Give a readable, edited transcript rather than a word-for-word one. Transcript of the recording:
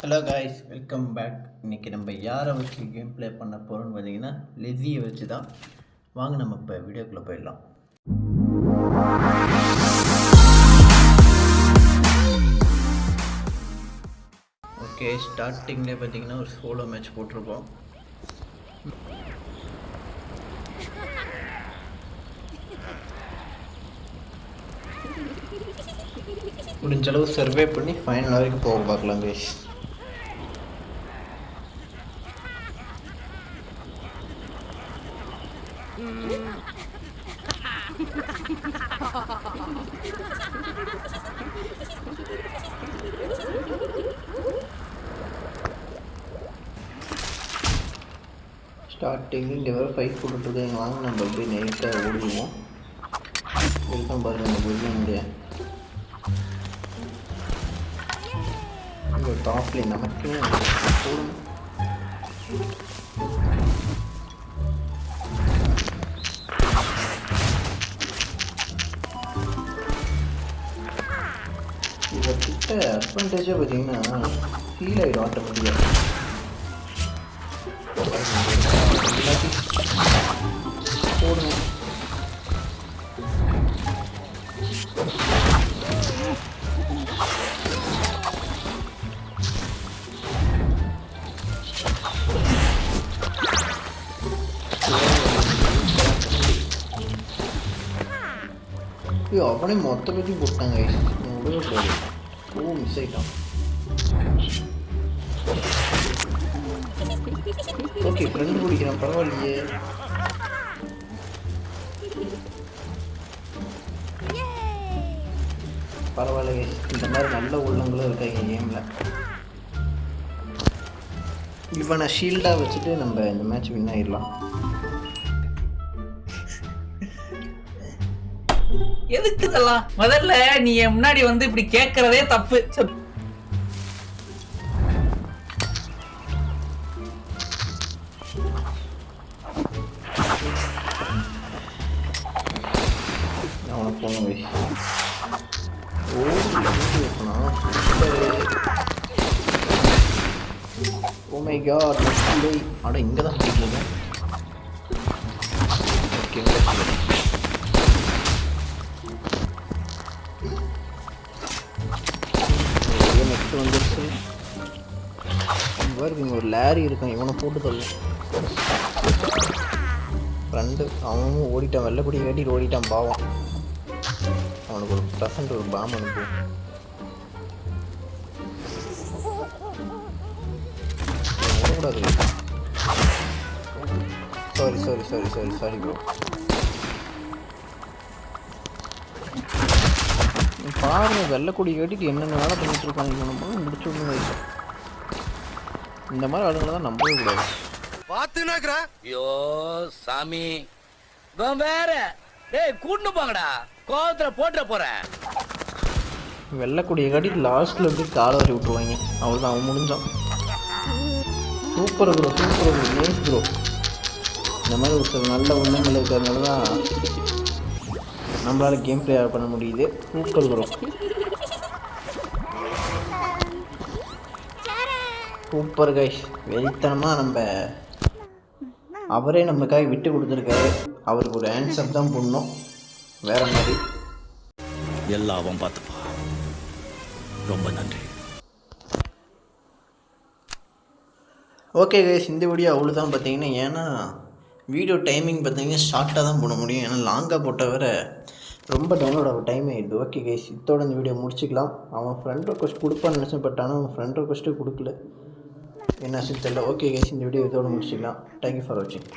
Hello guys, welcome back. இன்றைக்கி நம்ம யாரை வச்சு கேம் ப்ளே பண்ண போகிறோம்னு பார்த்தீங்கன்னா லெஸியை வச்சு தான். வாங்க நம்ம இப்போ வீடியோக்குள்ளே போயிடலாம். ஓகே, ஸ்டார்டிங்லேயே பார்த்தீங்கன்னா ஒரு சோலோ மேட்ச் போட்டிருக்கோம். முடிஞ்சளவு சர்வே பண்ணி ஃபைனல் வரைக்கும் போக பார்க்கலாம் கைஸ். ஸ்டார்டிங் இங்கே வேறு ஃபைட் போட்டுருக்காங்க. வாங்க நம்ம அப்படியே நைட்டாக ஓடுவோம். வெல்கம் பாருங்க நம்ம பில்டிங் ஒரு டாப்ல நமக்கு போடணும். இவர்கிட்ட அட்வான்டேஜாக பார்த்தீங்கன்னா ஃபீல் ஆகிடும் ஆட்டோமேட்டிக்காக. போடணும். அவனே மொத்த பற்றி போட்டாங்க. விடவே கூடாது. மிஸ் ஆகிட்டான். ஓகே, ஃப்ரெண்டு பிடிக்கிறான், பரவாயில்லையே. பரவாயில்ல, இந்த மாதிரி நல்ல உள்ளங்களும் இருக்காங்க கேமில். இவனை ஷீல்டாக வச்சுட்டு நம்ம இந்த மேட்ச் வின் ஆகிடலாம். எதுக்கு இதெல்லாம்? முதல்ல நீ என் முன்னாடி வந்து இப்படி கேட்கறதே தப்பு. ஓ மை காட், அட இங்கே தான் பிடிக்கல. ஓகே, நெக்ஸ்ட் வந்துருச்சு. இங்கே ஒரு லேரி இருக்கான், இவனை போட்டு தள்ளும். ஃப்ரெண்டு அவனும் ஓடிட்டான், வெள்ளைக்குடி கட்டிட்டு ஓடிட்டான் பாவம். அவனுக்கு ஒரு ப்ரெசண்ட் ஒரு பாம் அனுப்பு. ஓடக்கூடாது. Sorry bro. பாருங்க, வெள்ளைக்குடி கட்டிட்டு என்னென்ன வேலை பண்ணிட்டு இருக்காங்க. நம்ம முடிச்சு விடுங்க. இந்த மாதிரி ஆளுங்களை தான் நம்பவே கூடாது. பாத்துனாக்குற ஐயோ சாமி வேற கூட்டு போங்கடா, கோவத்துல போட்டுற போறேன். வெள்ளைக்குடியை காட்டி லாஸ்ட்ல இருந்து காலை வரி விட்டுருவாங்க. அவ்வளோதான், அவன் முடிஞ்சான். Super bro, nice bro. இந்த மாதிரி ஒரு சில நல்ல உள்ளங்கள் இருக்கிறதுனால தான் நம்மளால் கேம் ப்ளே பண்ண முடியுது. Super bro, super guys. வெறித்தனமாக நம்ம அவரே நமக்காக விட்டு கொடுத்துருக்காரு. அவருக்கு ஒரு ஆன்சர் தான் பண்ணோம். வேற மாதிரி எல்லாவும் பார்த்துப்பா. ரொம்ப நன்றி. ஓகே கைஸ், இந்த வீடியோ அவ்வளோதான் பார்த்தீங்கன்னா. ஏன்னா வீடியோ டைமிங் பார்த்தீங்கன்னா ஷார்ட்டாக தான் போட முடியும். ஏன்னா லாங்காக போட்ட வர ரொம்ப டவுன்லோட் ஆகும், டைம் ஆகிடுது. ஓகே கைஸ், இதோட இந்த வீடியோ முடிச்சிக்கலாம். அவன் ஃப்ரெண்ட் ரெக்வஸ்ட் கொடுப்பான்னு நினச்சேன், பட் ஆனால் அவன் ஃப்ரெண்ட் ரெக்வஸ்ட்டு கொடுக்கல. என்ன தெரியல. ஓகே கைஸ், இந்த வீடியோ இதோட முடிச்சிக்கலாம். தேங்க்யூ ஃபார் வாட்சிங்.